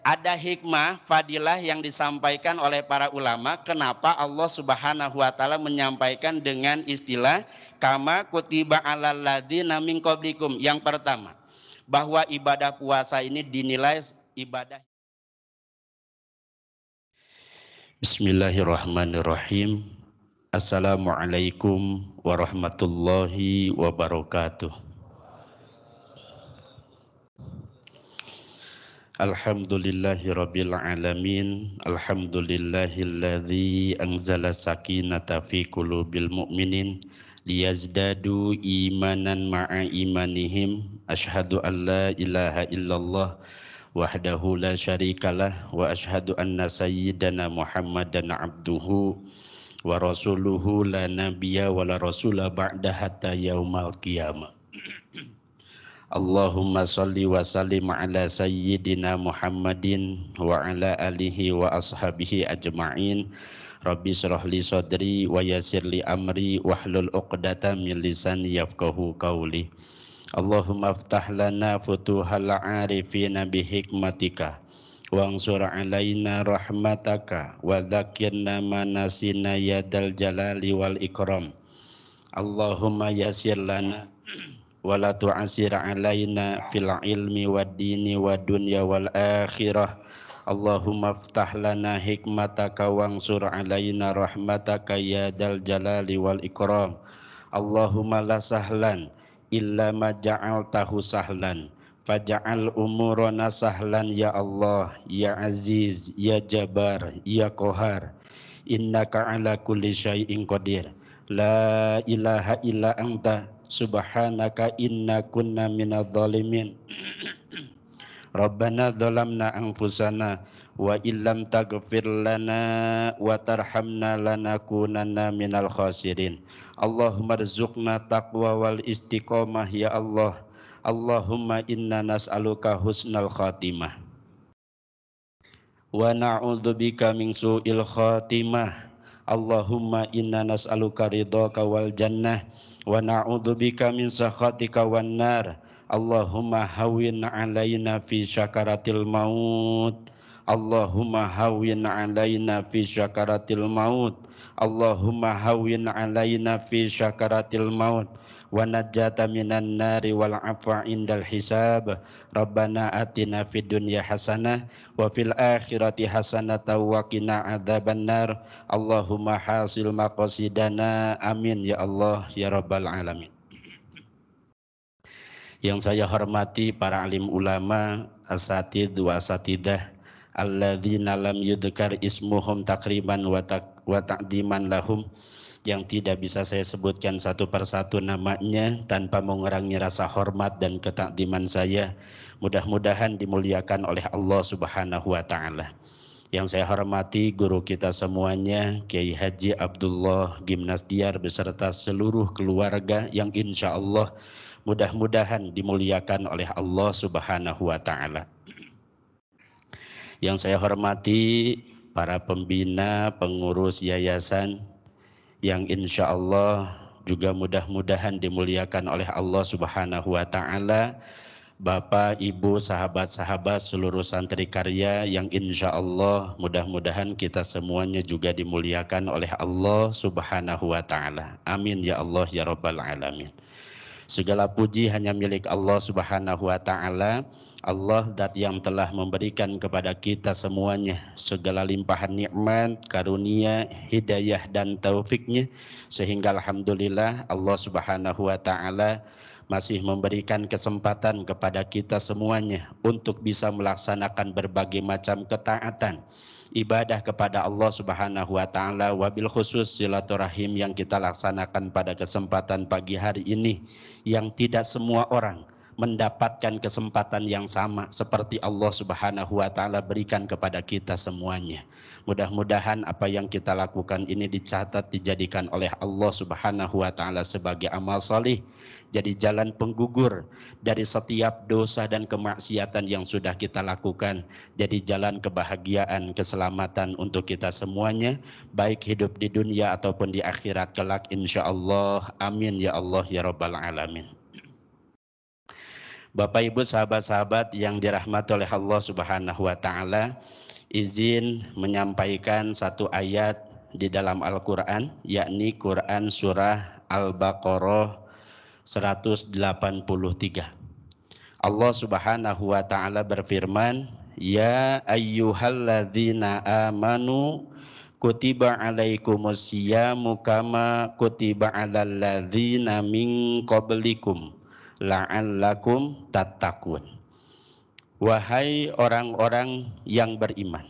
ada hikmah, fadilah yang disampaikan oleh para ulama. Kenapa Allah Subhanahu wa taala menyampaikan dengan istilah kama kutiba alal ladzina min qablikum. Yang pertama, bahwa ibadah puasa ini dinilai ibadah. Bismillahirrahmanirrahim. Assalamualaikum warahmatullahi wabarakatuh. Alhamdulillahirabbil alamin. Alhamdulillahilladzi anzala sakinata fi qulubil mu'minin liyazdadu imanan ma'a imanihim. Asyhadu an la ilaha illallah wahdahu la syarikalah wa asyhadu anna sayyidana Muhammadan abduhu wa rasuluhu la nabiyya wa la rasula ba'da hatta yaumal qiyamah. Allahumma salli wa sallim ala sayyidina Muhammadin wa ala alihi wa ashabihi ajma'in. Rabbi shrah li sadri wa yassir li amri wahlul 'uqdatam min lisani yafqahu qawli. Allahumma aftah lana futuhal arifina bi hikmatika wansur alaina rahmataka wa dzakirna manasina yadal jalali wal ikram. Allahumma yassir lana wala tu'asir alaina fil ilmi wad dini wad dunya wal akhirah. Allahumma aftah lana hikmataka wansur alaina rahmataka ya dal jalali wal ikram. Allahumma la sahlan illa ma ja'altahu sahlan faj'al umurana sahlan ya Allah ya Aziz ya Jabbar ya Qahar. Innaka ala kulli syai'in qadir. La ilaha illa anta subhanaka inna kunna minadh dhalimin. Rabbana dhalamna anfusana wa illam taghfir lana wa tarhamna lanakunanna minal khasirin. Allahumma rzuqna taqwa wal istiqomah ya Allah. Allahumma inna nas'aluka husnal khatimah wa na'udzubika min su'il khatimah. Allahumma inna nas'aluka ridhaka wal jannah wa na'udzubika min sakhatika wan nar. Allahumma hawwin 'alaina fi syakaratil maut. Allahumma hawwin 'alaina fi syakaratil maut. Allahumma hawwin 'alaina fi syakaratil maut wa najjata minan nari wal 'afwa indal hisab. Rabbana atina fid dunya hasanah wa fil akhirati hasanah wa qina adzabannar. Allahumma hasil maqasidana amin ya Allah ya rabbal alamin. Yang saya hormati para alim ulama, asatid wa asatidah alladzina lam yudhkar ismuhum takriman wa ta'diman lahum, yang tidak bisa saya sebutkan satu persatu namanya tanpa mengurangi rasa hormat dan ketakdiman saya. Mudah-mudahan dimuliakan oleh Allah Subhanahu wa taala. Yang saya hormati guru kita semuanya, Kiai Haji Abdullah Gimnastiar beserta seluruh keluarga yang insya Allah mudah-mudahan dimuliakan oleh Allah Subhanahu wa taala. Yang saya hormati para pembina, pengurus yayasan yang insya Allah juga mudah-mudahan dimuliakan oleh Allah Subhanahu wa taala. Bapak, Ibu, sahabat-sahabat seluruh santri karya yang insya Allah mudah-mudahan kita semuanya juga dimuliakan oleh Allah Subhanahu wa ta'ala. Amin ya Allah ya Rabbal alamin. Segala puji hanya milik Allah Subhanahu wa ta'ala. Allah dat yang telah memberikan kepada kita semuanya segala limpahan nikmat, karunia, hidayah dan taufiknya, sehingga alhamdulillah Allah Subhanahu wa ta'ala masih memberikan kesempatan kepada kita semuanya untuk bisa melaksanakan berbagai macam ketaatan ibadah kepada Allah Subhanahu wa taala, wabil khusus silaturahim yang kita laksanakan pada kesempatan pagi hari ini, yang tidak semua orang mendapatkan kesempatan yang sama seperti Allah Subhanahu wa taala berikan kepada kita semuanya. Mudah-mudahan apa yang kita lakukan ini dicatat, dijadikan oleh Allah Subhanahu wa taala sebagai amal salih, jadi jalan penggugur dari setiap dosa dan kemaksiatan yang sudah kita lakukan, jadi jalan kebahagiaan, keselamatan untuk kita semuanya, baik hidup di dunia ataupun di akhirat kelak insyaallah. Amin ya Allah ya Rabbal alamin. Bapak Ibu sahabat-sahabat yang dirahmati oleh Allah Subhanahu wa taala, izin menyampaikan satu ayat di dalam Al-Qur'an, yakni Quran surah Al-Baqarah 183. Allah Subhanahu wa taala berfirman, "Ya ayyuhalladzina amanu kutiba alaikumusyamu kama kutiba alal ladzina min qablikum la'allakum tattaqun." Wahai orang-orang yang beriman,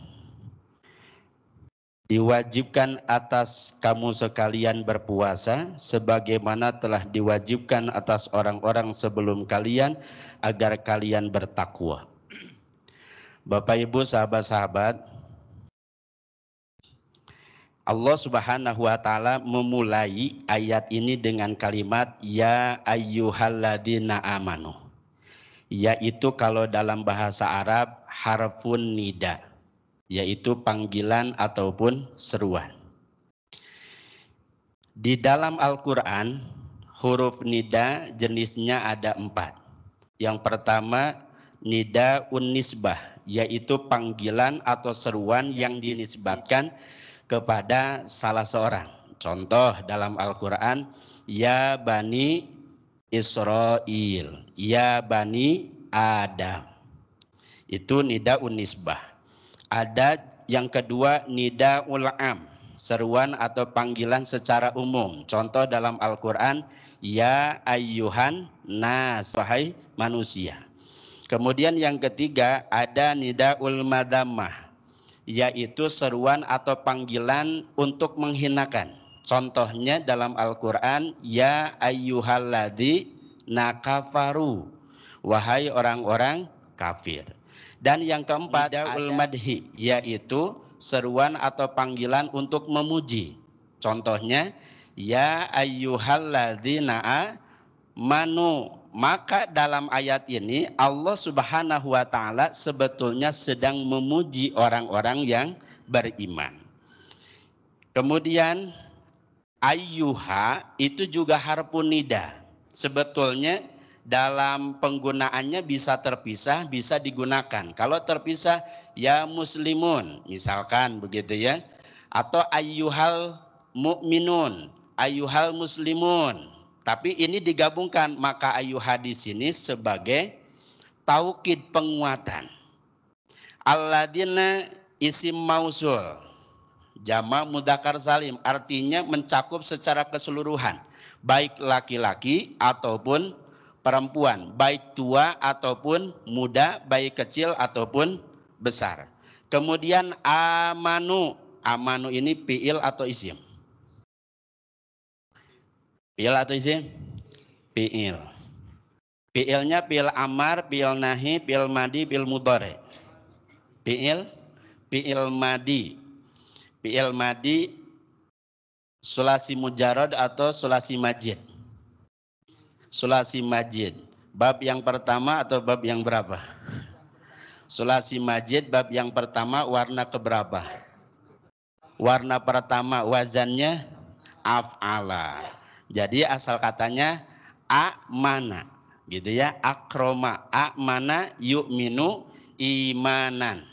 diwajibkan atas kamu sekalian berpuasa sebagaimana telah diwajibkan atas orang-orang sebelum kalian agar kalian bertakwa. Bapak Ibu sahabat-sahabat, Allah Subhanahu wa taala memulai ayat ini dengan kalimat ya ayyuhalladzina amanu, yaitu kalau dalam bahasa Arab harfun nida, yaitu panggilan ataupun seruan. Di dalam Al-Quran huruf nida jenisnya ada 4. Yang pertama nida unisbah, yaitu panggilan atau seruan yang dinisbatkan kepada salah seorang. Contoh dalam Al-Quran, ya bani Israel, ya bani Adam. Itu nida unisbah. Ada yang kedua nida ul'am, seruan atau panggilan secara umum. Contoh dalam Al-Quran, ya ayyuhan nas, wahai manusia. Kemudian yang ketiga ada nidaul madammah, yaitu seruan atau panggilan untuk menghinakan. Contohnya dalam Al-Quran, ya ayyuhalladzina kafaru, wahai orang-orang kafir. Dan yang keempat nidaul madhi, yaitu seruan atau panggilan untuk memuji. Contohnya, ya ayyuhalladzina amanu. Maka dalam ayat ini Allah Subhanahu wa taala sebetulnya sedang memuji orang-orang yang beriman. Kemudian ayyuha itu juga harfun nida. Sebetulnya dalam penggunaannya bisa terpisah, bisa digunakan. Kalau terpisah ya muslimun misalkan begitu ya. Atau ayyuhal mu'minun, ayyuhal muslimun. Tapi ini digabungkan, maka ayyuha di sini sebagai taukid penguatan. Alladzina isim mausul, jama mudzakkar salim, artinya mencakup secara keseluruhan, baik laki-laki ataupun perempuan, baik tua ataupun muda, baik kecil ataupun besar. Kemudian amanu, amanu ini fi'il atau isim? Fi'il atau isim? Fi'il. Fi'ilnya fi'il amar, fi'il nahi, fi'il madi, fi'il mudhari. Fi'il madi. Fi'il madi sulasi mujarrad atau sulasi majid. Sulasi majid. Bab yang pertama atau bab yang berapa? Sulasi majid bab yang pertama, warna keberapa? Warna pertama, wazannya af'ala. Jadi asal katanya amana, gitu ya, akroma, amana yu'minu imanan.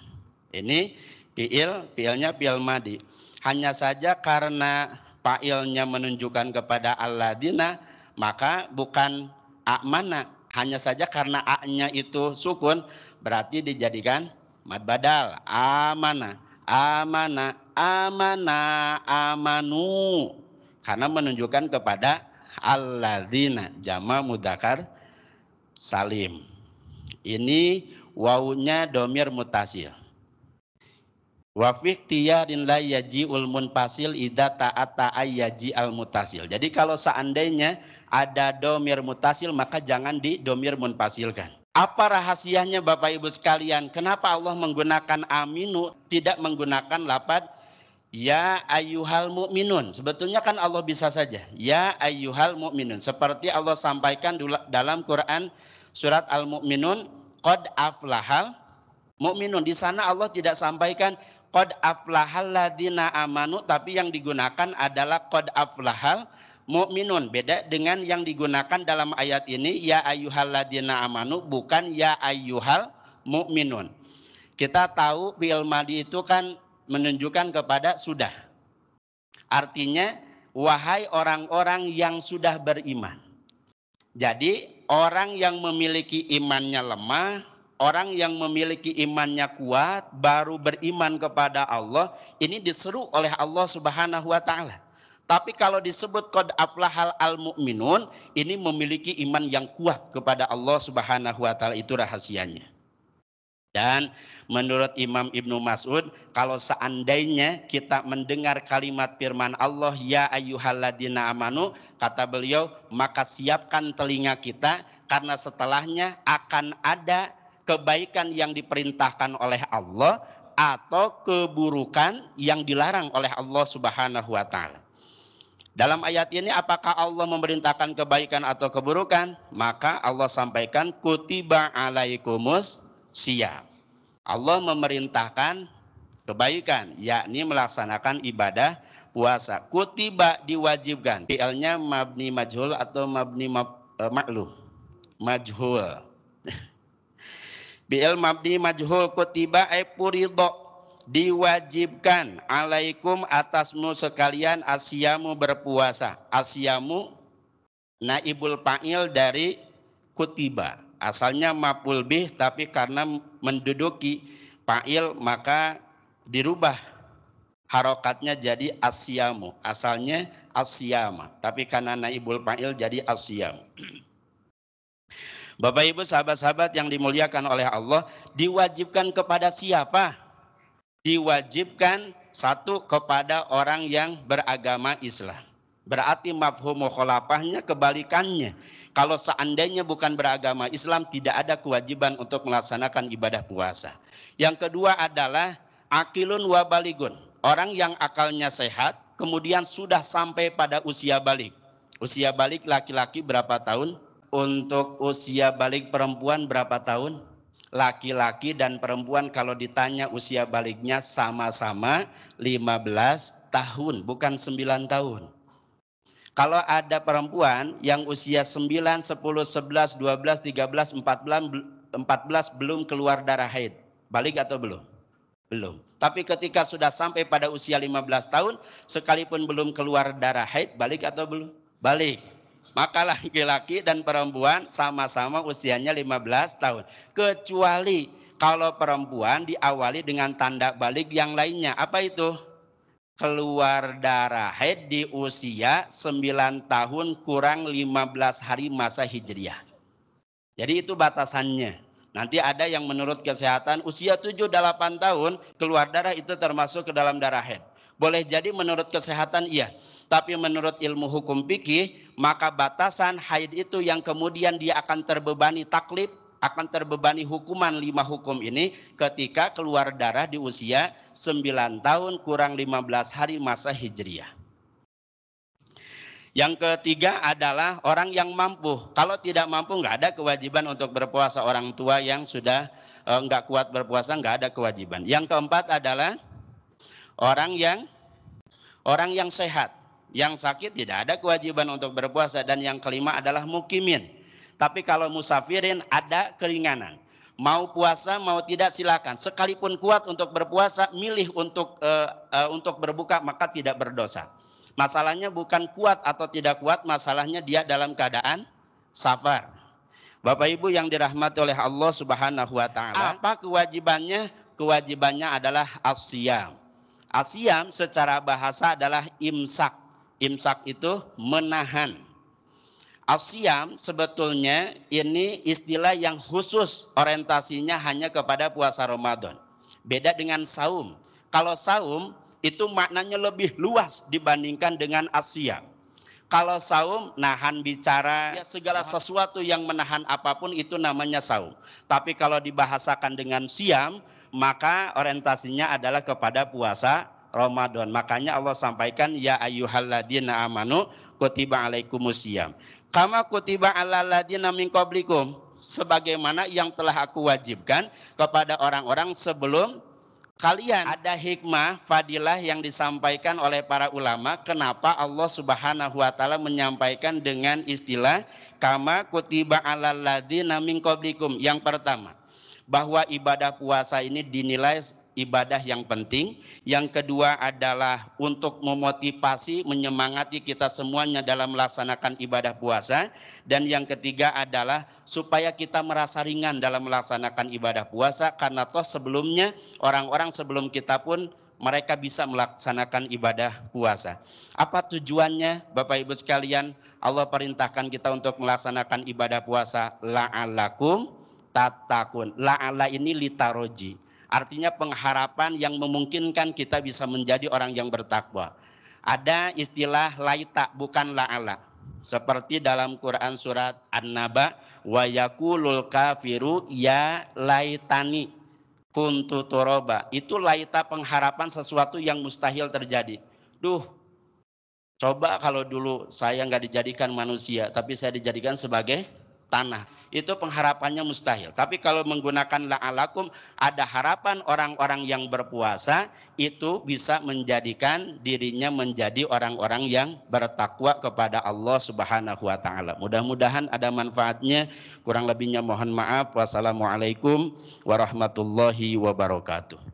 Ini fi'ilnya fi'il madi. Hanya saja karena fa'ilnya menunjukkan kepada alladzina, maka bukan amana. Hanya saja karena a-nya itu sukun, berarti dijadikan mad badal, amana, amana, amana, amanu. Karena menunjukkan kepada alladzina, jama mudzakkar salim. Ini wawunya domir mutasil. Wa fi ikhtiyarin la yaji'ul munfasil idza ta'ata ayyaji al mutasil. Jadi kalau seandainya ada domir mutasil maka jangan di domir munfasilkan. Apa rahasianya Bapak Ibu sekalian? Kenapa Allah menggunakan aminu tidak menggunakan lafaz ya ayyuhal mu'minun? Sebetulnya kan Allah bisa saja ya ayyuhal mu'minun, seperti Allah sampaikan dalam Quran surat Al-Mu'minun, qad aflahal mu'minun. Di sana Allah tidak sampaikan qad aflahal ladzina amanu, tapi yang digunakan adalah qad aflahal mu'minun. Beda dengan yang digunakan dalam ayat ini, ya ayyuhalladzina amanu, bukan ya ayyuhal mu'minun. Kita tahu fi'il madhi itu kan menunjukkan kepada sudah. Artinya wahai orang-orang yang sudah beriman. Jadi orang yang memiliki imannya lemah, orang yang memiliki imannya kuat, baru beriman kepada Allah, ini diseru oleh Allah Subhanahu wa taala. Tapi kalau disebut qad aflahal al-mu'minun, ini memiliki iman yang kuat kepada Allah Subhanahu wa taala, itu rahasianya. Dan menurut Imam Ibnu Mas'ud, kalau seandainya kita mendengar kalimat firman Allah, ya ayyuhalladzina amanu, kata beliau, maka siapkan telinga kita, karena setelahnya akan ada kebaikan yang diperintahkan oleh Allah atau keburukan yang dilarang oleh Allah Subhanahu wa taala. Dalam ayat ini apakah Allah memerintahkan kebaikan atau keburukan? Maka Allah sampaikan kutiba alaikumus siyam. Allah memerintahkan kebaikan, yakni melaksanakan ibadah puasa. Kutiba diwajibkan. Fi'ilnya mabni majhul atau mabni ma'lum? Majhul. Fi'il mabni majhul, kutiba furidho, diwajibkan, alaikum atasmu sekalian, asyamu berpuasa. Asyamu naibul fa'il dari kutiba. Asalnya maf'ul bih, tapi karena menduduki fa'il maka dirubah harokatnya jadi asyamu. Asalnya asyama, tapi karena naibul fa'il jadi asyam. Bapak Ibu sahabat-sahabat yang dimuliakan oleh Allah, diwajibkan kepada siapa? Diwajibkan satu, kepada orang yang beragama Islam. Berarti mafhum mukhalafahnya kebalikannya. Kalau seandainya bukan beragama Islam, tidak ada kewajiban untuk melaksanakan ibadah puasa. Yang kedua adalah akilun wa baligun. Orang yang akalnya sehat, kemudian sudah sampai pada usia balik. Usia balik laki-laki berapa tahun? Untuk usia balik perempuan berapa tahun? Laki-laki dan perempuan kalau ditanya usia baliknya sama-sama 15 tahun, bukan 9 tahun. Kalau ada perempuan yang usia 9, 10, 11, 12, 13, 14 belum keluar darah haid, balik atau belum? Belum. Tapi ketika sudah sampai pada usia 15 tahun, sekalipun belum keluar darah haid, balik atau belum? Balik. Maka laki-laki dan perempuan sama-sama usianya 15 tahun. Kecuali kalau perempuan diawali dengan tanda balik yang lainnya. Apa itu? Keluar darah haid di usia 9 tahun kurang 15 hari masa hijriah. Jadi itu batasannya. Nanti ada yang menurut kesehatan usia 7-8 tahun keluar darah itu termasuk ke dalam darah haid. Boleh jadi menurut kesehatan iya. Tapi menurut ilmu hukum fikih, maka batasan haid itu yang kemudian dia akan terbebani taklif, akan terbebani hukuman 5 hukum ini ketika keluar darah di usia 9 tahun kurang 15 hari masa hijriah. Yang ketiga adalah orang yang mampu. Kalau tidak mampu nggak ada kewajiban untuk berpuasa. Orang tua yang sudah nggak kuat berpuasa nggak ada kewajiban. Yang keempat adalah orang yang sehat. Yang sakit tidak ada kewajiban untuk berpuasa. Dan yang kelima adalah mukimin. Tapi kalau musafirin ada keringanan. Mau puasa mau tidak silakan. Sekalipun kuat untuk berpuasa, milih untuk berbuka maka tidak berdosa. Masalahnya bukan kuat atau tidak kuat, masalahnya dia dalam keadaan safar. Bapak Ibu yang dirahmati oleh Allah Subhanahu wa taala, apa kewajibannya? Kewajibannya adalah asyam. Asyam secara bahasa adalah imsak. Imsak itu menahan. Asyam sebetulnya ini istilah yang khusus orientasinya hanya kepada puasa Ramadan. Beda dengan saum. Kalau saum itu maknanya lebih luas dibandingkan dengan asyam. Kalau saum nahan bicara, ya segala sesuatu yang menahan apapun itu namanya saum. Tapi kalau dibahasakan dengan siam, maka orientasinya adalah kepada puasa Ramadan. Makanya Allah sampaikan ya ayyuhalladzina amanu kutiba alaikumusiyam. Kama kutiba alal ladzina min qablikum, sebagaimana yang telah aku wajibkan kepada orang-orang sebelum Kalian ada hikmah, fadilah yang disampaikan oleh para ulama. Kenapa Allah Subhanahu wa taala menyampaikan dengan istilah kama kutiba alal ladzina min qablikum. Yang pertama, bahwa ibadah puasa ini dinilai ibadah yang penting. Yang kedua adalah untuk memotivasi, menyemangati kita semuanya dalam melaksanakan ibadah puasa. Dan yang ketiga adalah supaya kita merasa ringan dalam melaksanakan ibadah puasa, karena toh sebelumnya orang-orang sebelum kita pun mereka bisa melaksanakan ibadah puasa. Apa tujuannya Bapak Ibu sekalian? Allah perintahkan kita untuk melaksanakan ibadah puasa la'allakum tatakun. La'ala ini litaroji. Artinya pengharapan yang memungkinkan kita bisa menjadi orang yang bertakwa. Ada istilah laita, bukan la'ala. Seperti dalam Quran surat An-Naba, wa yaqulul kafiru ya laitani kuntu toroba. Itu laita, pengharapan sesuatu yang mustahil terjadi. Duh, coba kalau dulu saya nggak dijadikan manusia, tapi saya dijadikan sebagai tanah. Itu pengharapannya mustahil. Tapi kalau menggunakan la'alakum, ada harapan orang-orang yang berpuasa itu bisa menjadikan dirinya menjadi orang-orang yang bertakwa kepada Allah Subhanahu wa taala. Mudah-mudahan ada manfaatnya. Kurang lebihnya mohon maaf. Wassalamualaikum warahmatullahi wabarakatuh.